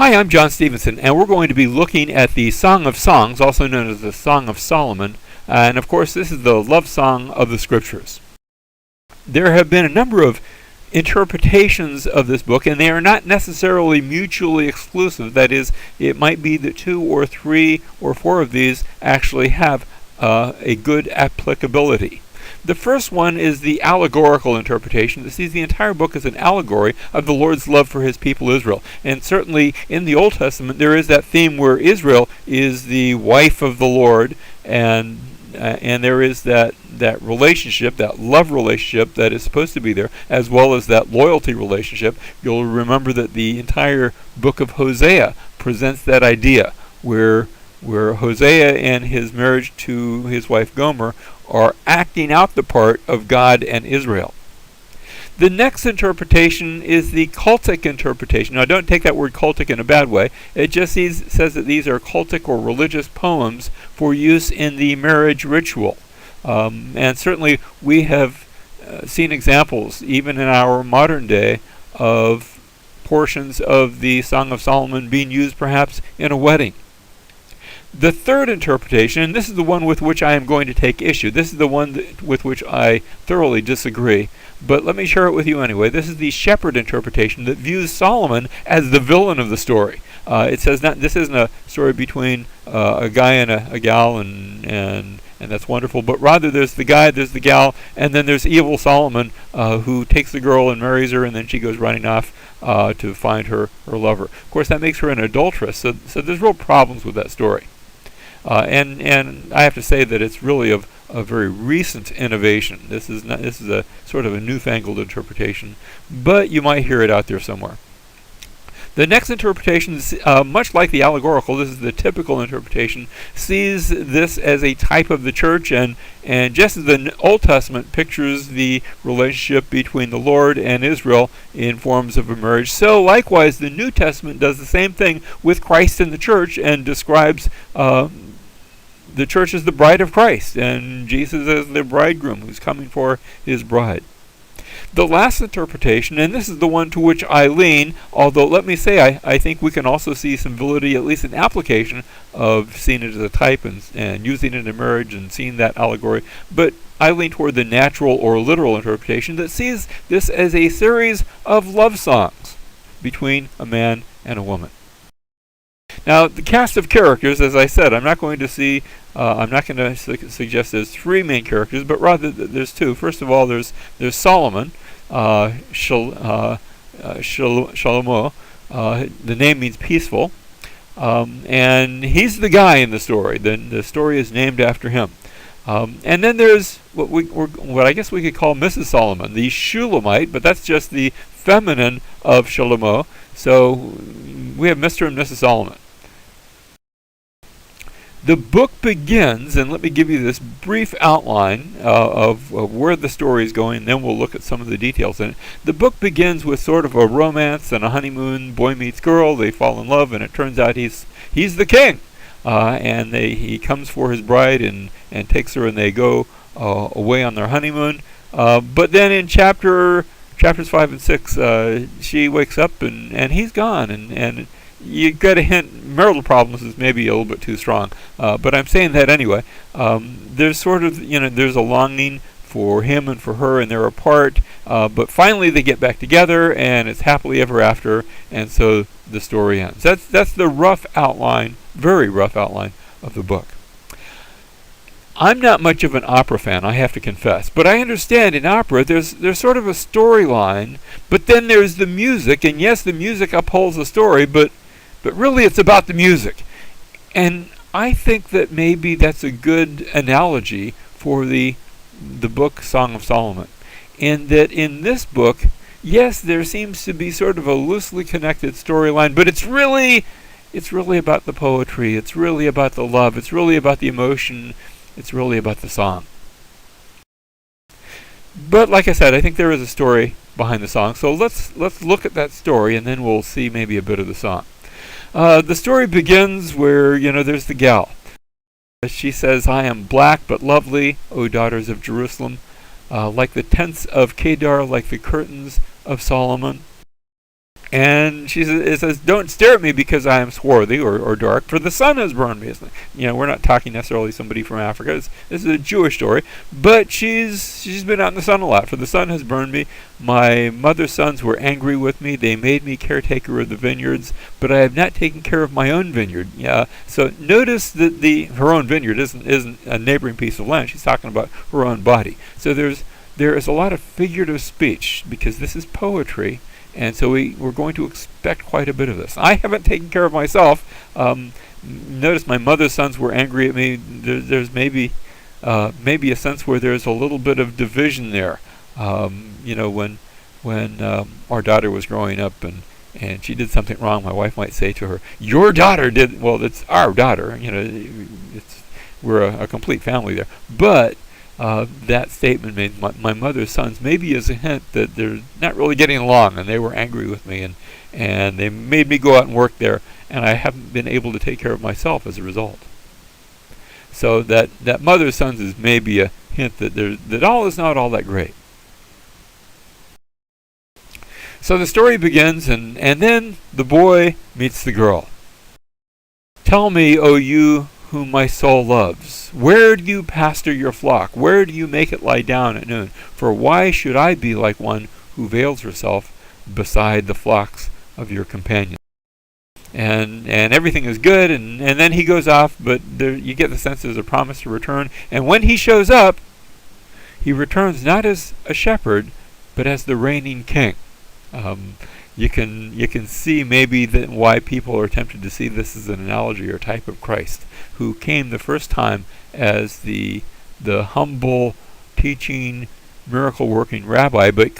Hi, I'm John Stevenson, and we're going to be looking at the Song of Songs, also known as the Song of Solomon, and of course this is the love song of the Scriptures. There have been a number of interpretations of this book, and they are not necessarily mutually exclusive. That is, it might be that 2 or 3 or 4 of these actually have a good applicability. The first one is the allegorical interpretation that sees the entire book as an allegory of the Lord's love for his people Israel. And certainly in the Old Testament there is that theme where Israel is the wife of the Lord, and there is that relationship, that love relationship that is supposed to be there, as well as that loyalty relationship. You'll remember that the entire book of Hosea presents that idea where Hosea and his marriage to his wife Gomer are acting out the part of God and Israel. The next interpretation is the cultic interpretation. Now, don't take that word cultic in a bad way. It just says that these are cultic or religious poems for use in the marriage ritual. And certainly we have seen examples, even in our modern day, of portions of the Song of Solomon being used perhaps in a wedding. The third interpretation, and this is the one with which I am going to take issue, this is the one with which I thoroughly disagree, but let me share it with you anyway. This is the shepherd interpretation that views Solomon as the villain of the story. It says this isn't a story between a guy and a gal, and that's wonderful, but rather there's the guy, there's the gal, and then there's evil Solomon who takes the girl and marries her, and then she goes running off to find her lover. Of course, that makes her an adulteress, so there's real problems with that story. And I have to say that it's really of a very recent innovation. This is a sort of a newfangled interpretation, but you might hear it out there somewhere. The next interpretation is much like the allegorical. This is the typical interpretation. Sees this as a type of the church, and just as the Old Testament pictures the relationship between the Lord and Israel in forms of a marriage, so likewise the New Testament does the same thing with Christ and the church, and describes the church as the bride of Christ, and Jesus as the bridegroom who's coming for his bride. The last interpretation, and this is the one to which I lean, although let me say I think we can also see some validity, at least an application of seeing it as a type and using it in marriage and seeing that allegory, but I lean toward the natural or literal interpretation that sees this as a series of love songs between a man and a woman. Now, the cast of characters, as I said, I'm not going to suggest there's 3 main characters, but rather there's 2. First of all, there's Solomon, Shalomo. The name means peaceful, and he's the guy in the story. The story is named after him. And then there's what I guess we could call Mrs. Solomon, the Shulamite, but that's just the feminine of Shalomo. So we have Mr. and Mrs. Solomon. The book begins, and let me give you this brief outline of where the story is going, and then we'll look at some of the details in it. The book begins with sort of a romance and a honeymoon. Boy meets girl, they fall in love, and it turns out he's the king. And he comes for his bride and takes her, and they go away on their honeymoon. But then in chapters 5 and 6, she wakes up and he's gone, and you get a hint. Marital problems is maybe a little bit too strong, but I'm saying that anyway. There's sort of there's a longing for him and for her, and they're apart. But finally they get back together, and it's happily ever after, and so the story ends. That's the rough outline, very rough outline of the book. I'm not much of an opera fan, I have to confess, but I understand in opera there's sort of a storyline, but then there's the music, and yes, the music upholds the story, but really it's about the music. And I think that maybe that's a good analogy for the book Song of Solomon, in that in this book, yes, there seems to be sort of a loosely connected storyline, but it's really about the poetry, it's really about the love, it's really about the emotion, it's really about the song. But like I said, I think there is a story behind the song, so let's look at that story, and then we'll see maybe a bit of the song. The story begins where, there's the gal. She says, "I am black but lovely, O daughters of Jerusalem, like the tents of Kedar, like the curtains of Solomon." And it says, don't stare at me because I am swarthy or dark, for the sun has burned me. We're not talking necessarily somebody from Africa. This is a Jewish story, but she's been out in the sun a lot. For the sun has burned me. My mother's sons were angry with me. They made me caretaker of the vineyards, but I have not taken care of my own vineyard. Yeah. So notice that her own vineyard isn't a neighboring piece of land. She's talking about her own body. So there is a lot of figurative speech because this is poetry. And so we're going to expect quite a bit of this. I haven't taken care of myself. Notice my mother's sons were angry at me. There's maybe a sense where there's a little bit of division there. When our daughter was growing up and she did something wrong, my wife might say to her, "Your daughter did." Well, it's our daughter. We're a complete family there. But that statement made my mother's sons maybe as a hint that they're not really getting along, and they were angry with me, and they made me go out and work there, and I haven't been able to take care of myself as a result. So that mother's sons is maybe a hint that all is not all that great. So the story begins, and then the boy meets the girl. Tell me, O you whom my soul loves, where do you pasture your flock? Where do you make it lie down at noon? For why should I be like one who veils herself beside the flocks of your companions? And everything is good, and then he goes off, but you get the sense there's a promise to return. And when he shows up, he returns not as a shepherd, but as the reigning king. You can see maybe why people are tempted to see this as an analogy or type of Christ, who came the first time as the humble, teaching, miracle-working rabbi, but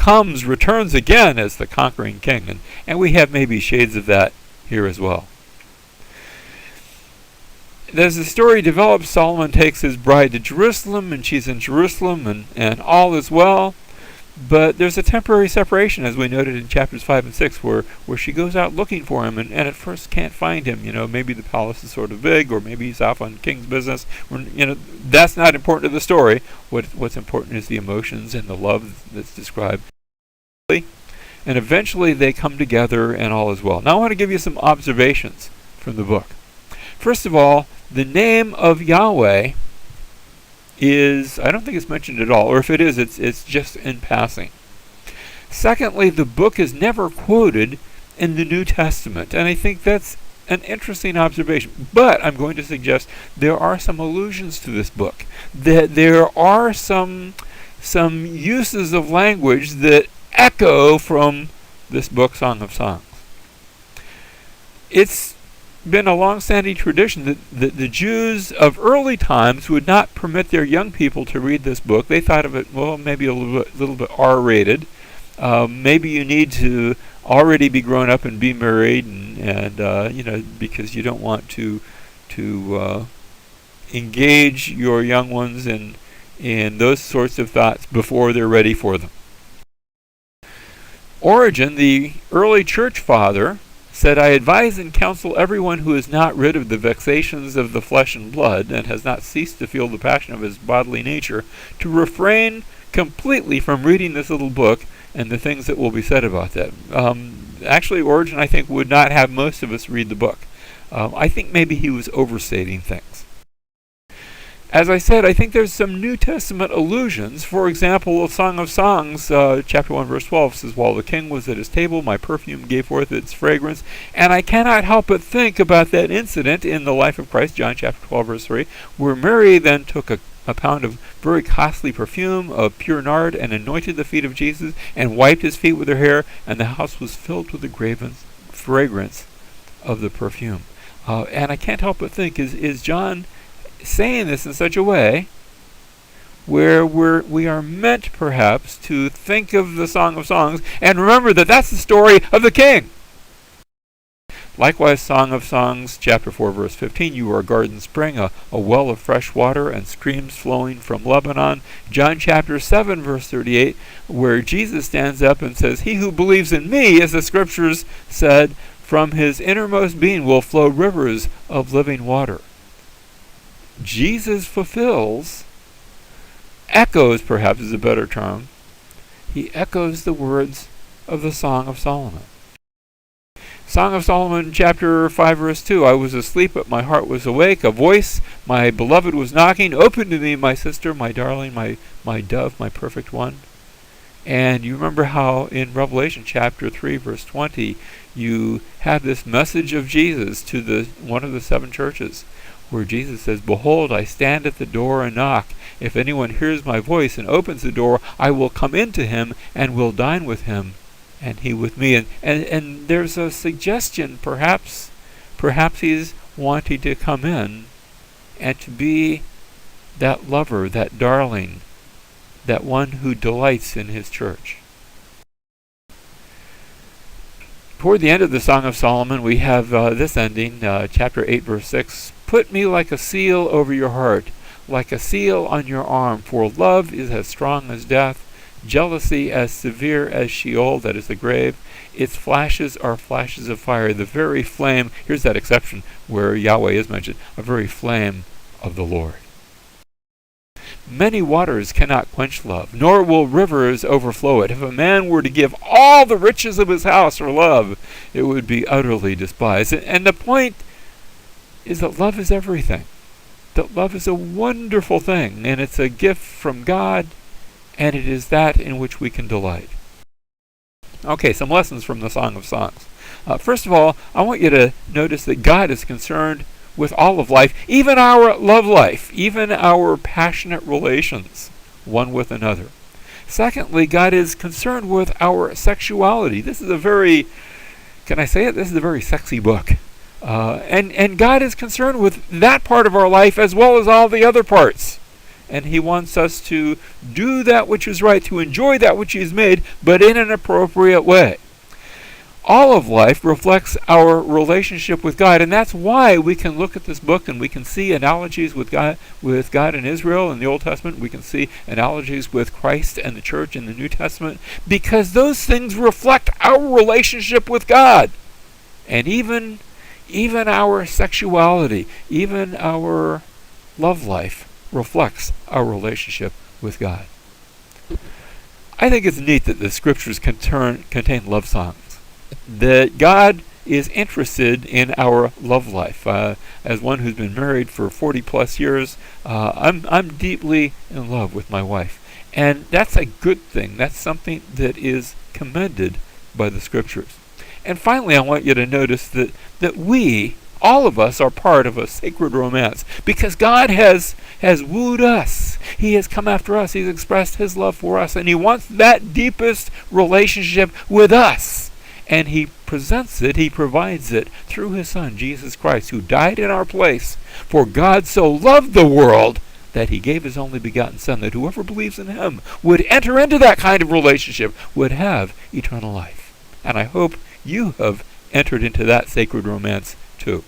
returns again as the conquering king. And we have maybe shades of that here as well. As the story develops, Solomon takes his bride to Jerusalem, and she's in Jerusalem, and all is well. But there's a temporary separation, as we noted in chapters 5 and 6, where she goes out looking for him and at first can't find him. Maybe the palace is sort of big, or maybe he's off on king's business. That's not important to the story. What's important is the emotions and the love that's described. And eventually they come together and all is well. Now I want to give you some observations from the book. First of all, the name of Yahweh I don't think it's mentioned at all, or if it is, it's just in passing. Secondly, the book is never quoted in the New Testament, and I think that's an interesting observation. But I'm going to suggest there are some allusions to this book, that there are some uses of language that echo from this book, Song of Songs. It's been a long-standing tradition that the Jews of early times would not permit their young people to read this book. They thought of it, maybe a little bit R-rated. Maybe you need to already be grown up and be married, and because you don't want to engage your young ones in those sorts of thoughts before they're ready for them. Origen, the early church father, said, I advise and counsel everyone who is not rid of the vexations of the flesh and blood, and has not ceased to feel the passion of his bodily nature, to refrain completely from reading this little book and the things that will be said about that. Actually, Origen, I think, would not have most of us read the book. I think maybe he was overstating things. As I said, I think there's some New Testament allusions. For example, Song of Songs, chapter 1, verse 12 says, While the king was at his table, my perfume gave forth its fragrance. And I cannot help but think about that incident in the life of Christ, John chapter 12, verse 3, where Mary then took a pound of very costly perfume of pure nard and anointed the feet of Jesus and wiped his feet with her hair, and the house was filled with the fragrance of the perfume. And I can't help but think, is John saying this in such a way where we are meant perhaps to think of the Song of Songs and remember that that's the story of the king. Likewise, Song of Songs, chapter 4, verse 15, you are a garden spring, a well of fresh water, and streams flowing from Lebanon. John chapter 7, verse 38, where Jesus stands up and says, He who believes in me, as the scriptures said, from his innermost being will flow rivers of living water. Jesus echoes perhaps is a better term, he echoes the words of the Song of Solomon. Song of Solomon, chapter 5, verse 2. I was asleep, but my heart was awake. A voice, my beloved, was knocking. Open to me, my sister, my darling, my dove, my perfect one. And you remember how in Revelation chapter 3, verse 20, you have this message of Jesus to one of the 7 churches, where Jesus says, Behold, I stand at the door and knock. If anyone hears my voice and opens the door, I will come into him and will dine with him, and he with me. And there's a suggestion, perhaps he's wanting to come in and to be that lover, that darling, that one who delights in his church. Toward the end of the Song of Solomon, we have this ending, chapter 8, verse 6. Put me like a seal over your heart, like a seal on your arm, for love is as strong as death, jealousy as severe as Sheol, that is the grave. Its flashes are flashes of fire, the very flame, here's that exception where Yahweh is mentioned, a very flame of the Lord. Many waters cannot quench love, nor will rivers overflow it. If a man were to give all the riches of his house for love, it would be utterly despised. And the point is that love is everything. That love is a wonderful thing, and it's a gift from God, and it is that in which we can delight. Okay, some lessons from the Song of Songs. First of all, I want you to notice that God is concerned with all of life, even our love life, even our passionate relations one with another. Secondly, God is concerned with our sexuality. This is a very, can I say it? This is a very sexy book. And God is concerned with that part of our life as well as all the other parts. And he wants us to do that which is right, to enjoy that which he has made, but in an appropriate way. All of life reflects our relationship with God, and that's why we can look at this book and we can see analogies with God and Israel in the Old Testament. We can see analogies with Christ and the church in the New Testament, because those things reflect our relationship with God. And even our sexuality, even our love life reflects our relationship with God. I think it's neat that the scriptures contain love songs. That God is interested in our love life. As one who's been married for 40 plus years, I'm deeply in love with my wife. And that's a good thing. That's something that is commended by the scriptures. And finally, I want you to notice that we, all of us, are part of a sacred romance, because God has wooed us. He has come after us. He's expressed his love for us, and he wants that deepest relationship with us. And he presents it, he provides it through his Son, Jesus Christ, who died in our place. For God so loved the world that he gave his only begotten Son, that whoever believes in him would enter into that kind of relationship, would have eternal life. And I hope you have entered into that sacred romance too.